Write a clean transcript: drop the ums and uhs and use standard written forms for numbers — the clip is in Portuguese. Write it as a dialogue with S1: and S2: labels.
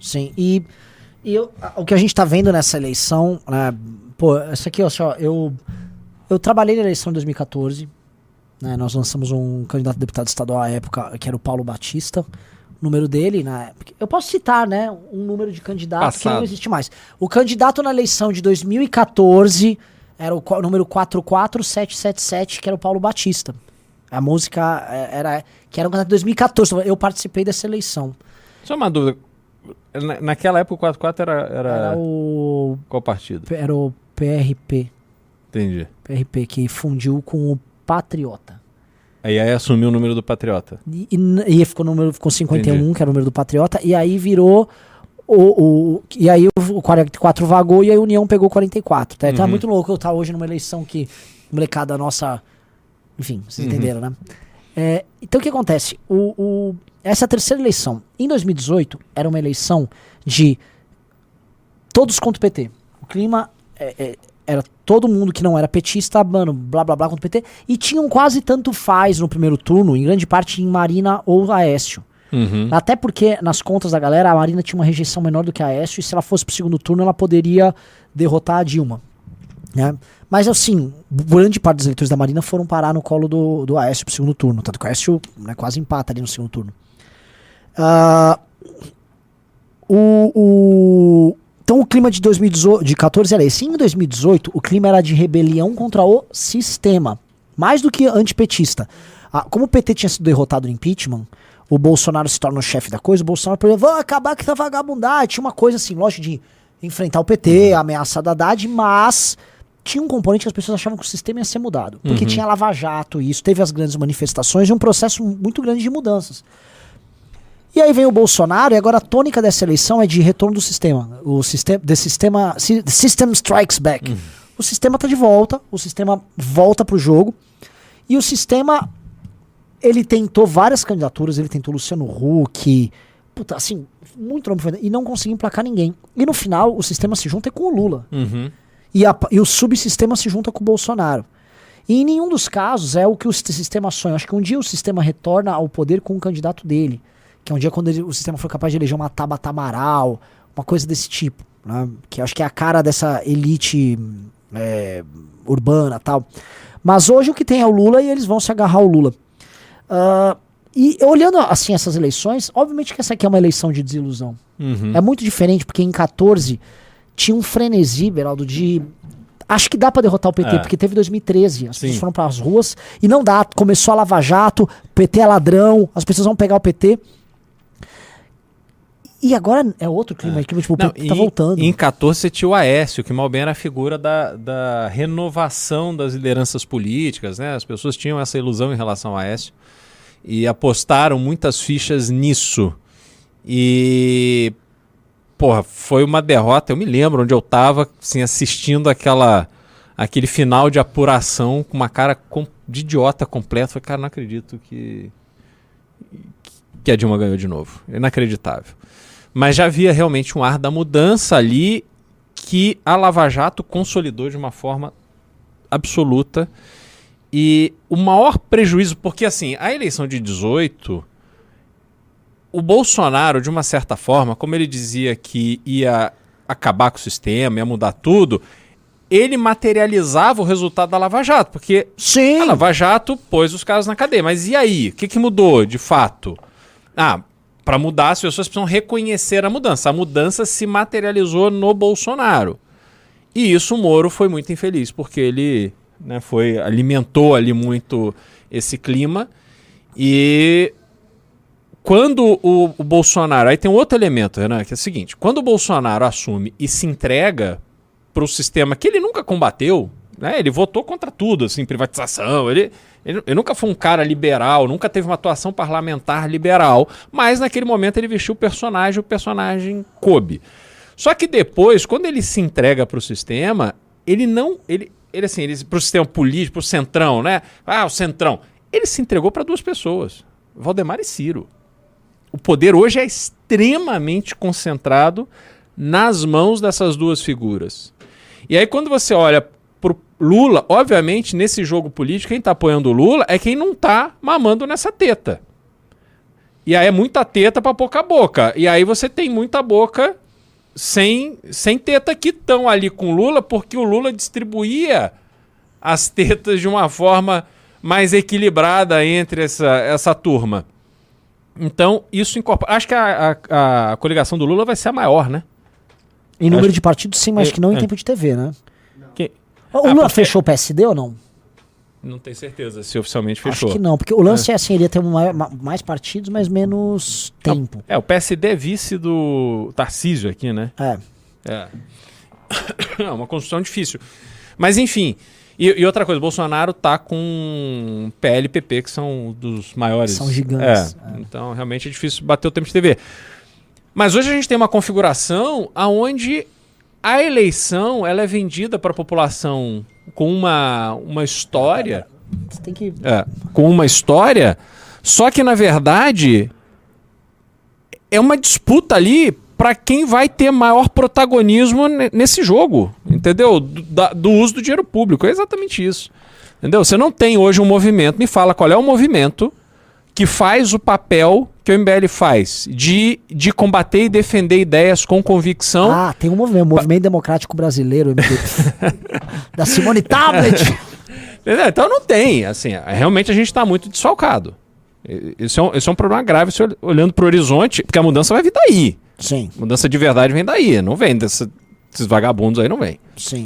S1: Sim. O que a gente tá vendo nessa eleição, né, pô, essa aqui, ó, eu trabalhei na eleição de 2014, né, nós lançamos um candidato a deputado estadual à época, que era o Paulo Batista, o número dele, né, eu posso citar, né, um número de candidato que não existe mais. O candidato na eleição de 2014 era o número 44777, que era o Paulo Batista. A música que era um candidato de 2014, eu participei dessa eleição.
S2: Só uma dúvida. Naquela época o 44 era
S1: o...
S2: Qual partido?
S1: Era o PRP.
S2: Entendi.
S1: PRP, que fundiu com o Patriota.
S2: Aí assumiu o número do Patriota.
S1: E ficou 51,
S2: Entendi.
S1: que era o número do Patriota, e aí virou e aí o 44 vagou e a União pegou 44. Tá? Então é muito louco eu estar hoje numa eleição que molecada nossa... Enfim, vocês entenderam, né? Então o que acontece? Essa terceira eleição, em 2018, era uma eleição de todos contra o PT. O clima era todo mundo que não era petista, mano, blá blá blá contra o PT, e tinham quase tanto faz no primeiro turno, em grande parte em Marina ou Aécio. Até porque, nas contas da galera, a Marina tinha uma rejeição menor do que a Aécio, e se ela fosse pro segundo turno, ela poderia derrotar a Dilma. Né? Mas assim, grande parte dos eleitores da Marina foram parar no colo do Aécio pro segundo turno. Tanto que o Aécio, né, quase empata ali no segundo turno. Então o clima de 2014 era esse. Em 2018, o clima era de rebelião contra o sistema. Mais do que antipetista. Como o PT tinha sido derrotado no impeachment, o Bolsonaro se torna o chefe da coisa, o Bolsonaro falou, vou acabar com essa vagabundagem. Tinha uma coisa assim, lógico, de enfrentar o PT, a ameaça da Haddad, mas... tinha um componente que as pessoas achavam que o sistema ia ser mudado. Porque tinha Lava Jato e isso, teve as grandes manifestações e um processo muito grande de mudanças. E aí vem o Bolsonaro e agora a tônica dessa eleição é de retorno do sistema. The system strikes back. O sistema tá de volta, o sistema volta pro jogo e o sistema, ele tentou várias candidaturas, ele tentou Luciano Huck, puta, assim, muito nome, e não conseguiu emplacar ninguém. E no final o sistema se junta com o Lula. E o subsistema se junta com o Bolsonaro. E em nenhum dos casos é o que o sistema sonha. Acho que um dia o sistema retorna ao poder com um candidato dele. Que é um dia quando o sistema for capaz de eleger uma Tabata Amaral, uma coisa desse tipo. Né? Que acho que é a cara dessa elite urbana e tal. Mas hoje o que tem é o Lula e eles vão se agarrar ao Lula. E olhando assim essas eleições, obviamente que essa aqui é uma eleição de desilusão. É muito diferente, porque em 14... tinha um frenesi, Beraldo, de... Acho que dá pra derrotar o PT, porque teve 2013. As pessoas foram pras ruas e não dá. Começou a Lava Jato, PT é ladrão, as pessoas vão pegar o PT. E agora é outro clima, tipo, o PT tá voltando.
S2: Em 14 você tinha o Aécio, que mal bem era a figura da renovação das lideranças políticas, né? As pessoas tinham essa ilusão em relação ao Aécio e apostaram muitas fichas nisso. E... porra, foi uma derrota, eu me lembro onde eu tava assim, assistindo aquele final de apuração com uma cara de idiota completa. Falei, cara, não acredito que a Dilma ganhou de novo. Inacreditável. Mas já havia realmente um ar da mudança ali que a Lava Jato consolidou de uma forma absoluta. E o maior prejuízo, porque assim, a eleição de 18... o Bolsonaro, de uma certa forma, como ele dizia que ia acabar com o sistema, ia mudar tudo, ele materializava o resultado da Lava Jato, porque a Lava Jato pôs os caras na cadeia. Mas e aí? O que mudou, de fato? Para mudar, as pessoas precisam reconhecer a mudança. A mudança se materializou no Bolsonaro. E isso o Moro foi muito infeliz, porque ele, né, alimentou ali muito esse clima. E... quando o Bolsonaro... aí tem um outro elemento, Renan, que é o seguinte. Quando o Bolsonaro assume e se entrega para o sistema que ele nunca combateu, né, ele votou contra tudo, assim, privatização, ele nunca foi um cara liberal, nunca teve uma atuação parlamentar liberal, mas naquele momento ele vestiu o personagem coube. Só que depois, quando ele se entrega para o sistema, ele para o sistema político, para o centrão, né? O centrão. Ele se entregou para duas pessoas, Valdemar e Ciro. O poder hoje é extremamente concentrado nas mãos dessas duas figuras. E aí quando você olha pro Lula, obviamente nesse jogo político quem está apoiando o Lula é quem não está mamando nessa teta. E aí é muita teta pra pouca boca. E aí você tem muita boca sem teta que estão ali com o Lula, porque o Lula distribuía as tetas de uma forma mais equilibrada entre essa turma. Então, isso incorpora. Acho que a coligação do Lula vai ser a maior, né?
S1: Em número de partidos, sim, mas que não em tempo de TV, né?
S2: Que...
S1: O Lula fechou o PSD ou não?
S2: Não tenho certeza se oficialmente fechou.
S1: Acho que não, porque o lance é assim, ele ia ter mais partidos, mas menos tempo.
S2: O PSD é vice do Tarcísio aqui, né?
S1: É.
S2: É uma construção difícil. Mas, enfim... E outra coisa, o Bolsonaro tá com PL e PP, que são dos maiores.
S1: São gigantes.
S2: Então, realmente é difícil bater o tempo de TV. Mas hoje a gente tem uma configuração onde a eleição ela é vendida para a população com uma história.
S1: Você tem que...
S2: com uma história, só que, na verdade, é uma disputa ali para quem vai ter maior protagonismo nesse jogo, entendeu? Do uso do dinheiro público, é exatamente isso. Entendeu? Você não tem hoje um movimento, me fala qual é o movimento que faz o papel que o MBL faz, de combater e defender ideias com convicção.
S1: Tem um movimento, o Movimento Democrático Brasileiro, da Simone Tablet.
S2: Entendeu? Então não tem, assim, realmente a gente está muito desfalcado. Esse é um problema grave, olhando para o horizonte, porque a mudança vai vir daí.
S1: Sim.
S2: Mudança de verdade vem daí, não vem desses vagabundos aí, não vem.
S1: Sim.